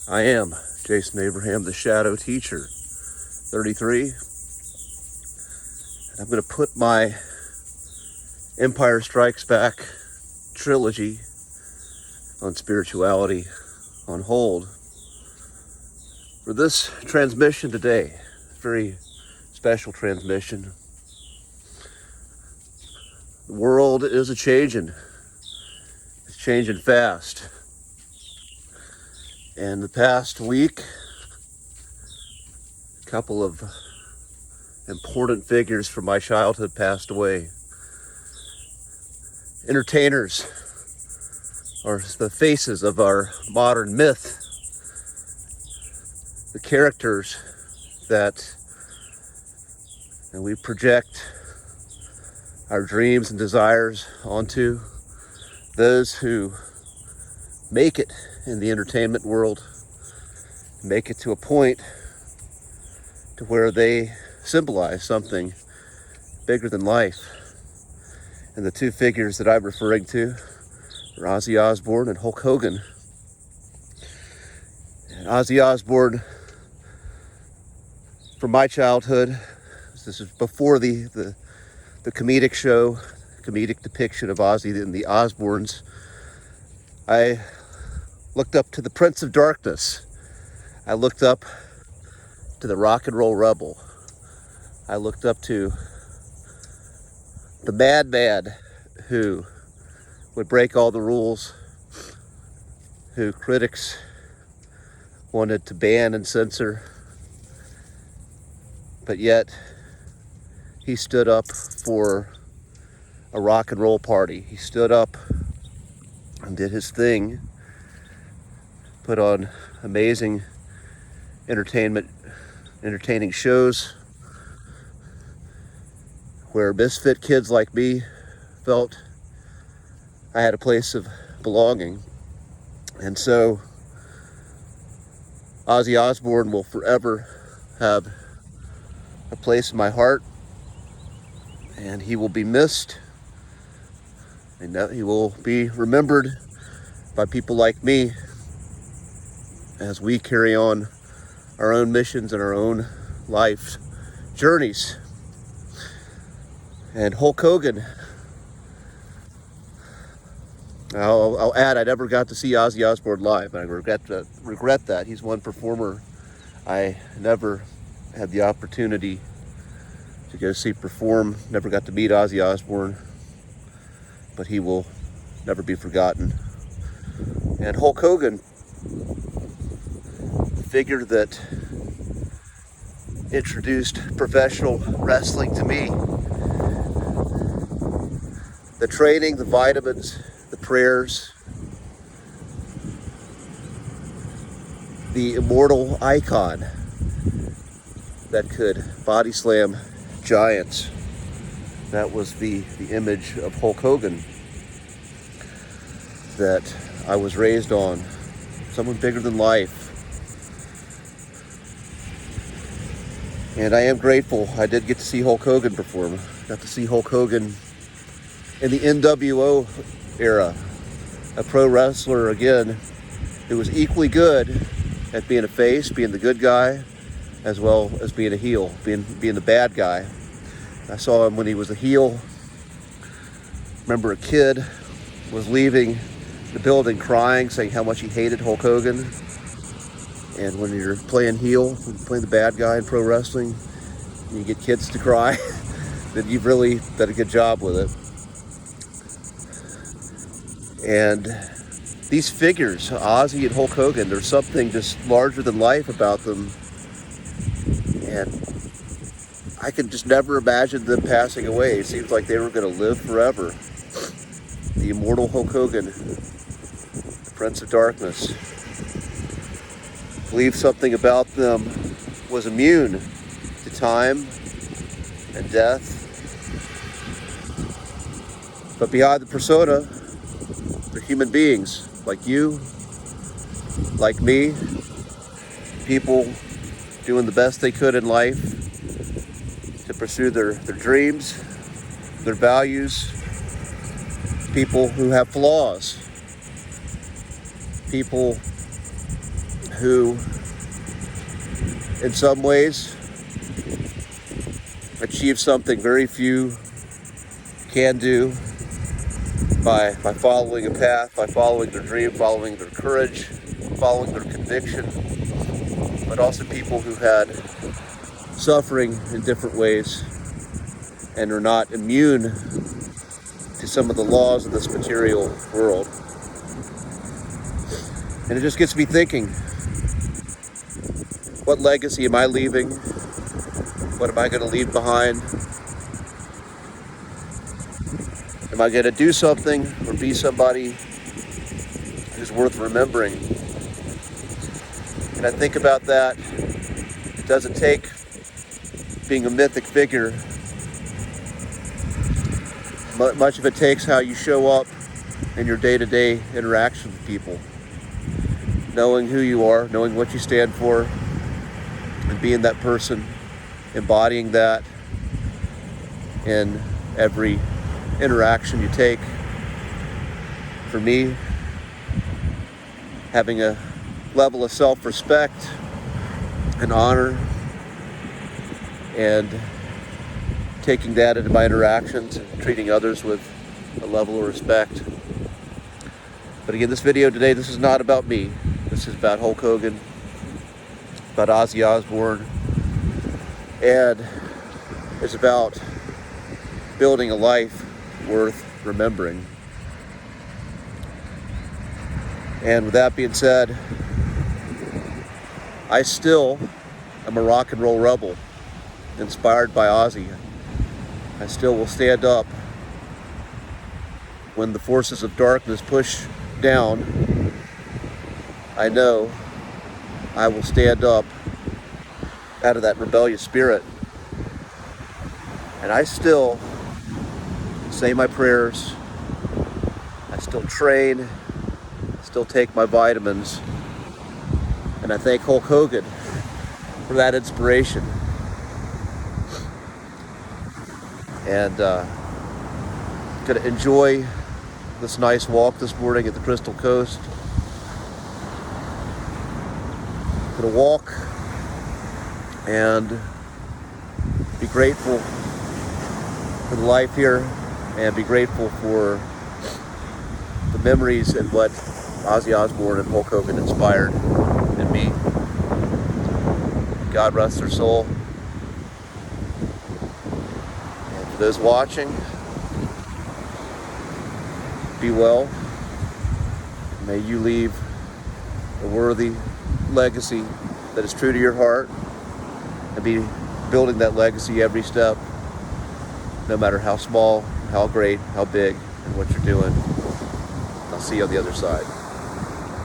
I am Jason Abraham, the Shadow Teacher, 33. And I'm going to put my Empire Strikes Back trilogy on spirituality on hold for this transmission today. Very special transmission. The world is a-changing. It's changing fast. And the past week, a couple of important figures from my childhood passed away. Entertainers are the faces of our modern myth. The characters that we project our dreams and desires onto. Those who make it in the entertainment world, make it to a point to where they symbolize something bigger than life. And the two figures that I'm referring to are Ozzy Osbourne and Hulk Hogan. And Ozzy Osbourne, from my childhood, this is before the comedic show, comedic depiction of Ozzy and the Osbournes, I looked up to the Prince of Darkness. I looked up to the rock and roll rebel. I looked up to the madman who would break all the rules, who critics wanted to ban and censor, but yet he stood up for a rock and roll party. He stood up and did his thing, put on amazing entertaining shows where misfit kids like me felt I had a place of belonging. And so Ozzy Osbourne will forever have a place in my heart, and he will be missed, and he will be remembered by people like me as we carry on our own missions and our own life journeys. And Hulk Hogan, I'll add, I never got to see Ozzy Osbourne live, and I regret that. He's one performer I never had the opportunity to go see perform. Never got to meet Ozzy Osbourne, but he will never be forgotten. And Hulk Hogan, the figure that introduced professional wrestling to me. The training, the vitamins, the prayers, the immortal icon that could body slam giants. That was the image of Hulk Hogan that I was raised on. Someone bigger than life. And I am grateful I did get to see Hulk Hogan perform. Got to see Hulk Hogan in the NWO era. A pro wrestler, again, who was equally good at being a face, being the good guy, as well as being a heel, being the bad guy. I saw him when he was a heel. Remember, a kid was leaving the building crying, saying how much he hated Hulk Hogan. And when you're playing heel, when you're playing the bad guy in pro wrestling, and you get kids to cry, then you've really done a good job with it. And these figures, Ozzy and Hulk Hogan, there's something just larger than life about them. And I could just never imagine them passing away. It seems like they were going to live forever. The immortal Hulk Hogan, the Prince of Darkness. I believe something about them was immune to time and death. But behind the persona, they're human beings like you, like me, people doing the best they could in life to pursue their dreams, their values, people who have flaws, people who, in some ways, achieved something very few can do by following a path, by following their dream, following their courage, following their conviction, but also people who had suffering in different ways and are not immune to some of the laws of this material world. And it just gets me thinking, what legacy am I leaving? What am I going to leave behind? Am I going to do something or be somebody who's worth remembering? And I think about that. It doesn't take being a mythic figure. Much of it takes how you show up in your day-to-day interaction with people. Knowing who you are, knowing what you stand for, and being that person, embodying that in every interaction you take. For me, having a level of self-respect and honor, and taking that into my interactions and treating others with a level of respect. But again, this video today, this is not about me. This is about Hulk Hogan, about Ozzy Osbourne, and it's about building a life worth remembering. And with that being said, I still am a rock and roll rebel, inspired by Ozzy. I still will stand up when the forces of darkness push down. I know I will stand up out of that rebellious spirit. And I still say my prayers. I still train. Still take my vitamins. And I thank Hulk Hogan for that inspiration. And gonna enjoy this nice walk this morning at the Crystal Coast. Gonna walk and be grateful for the life here, and be grateful for the memories and what Ozzy Osbourne and Hulk Hogan inspired in me. God rest their soul. And for those watching, be well. May you leave a worthy legacy that is true to your heart, and be building that legacy every step, no matter how small, how great, how big, and what you're doing. I'll see you on the other side.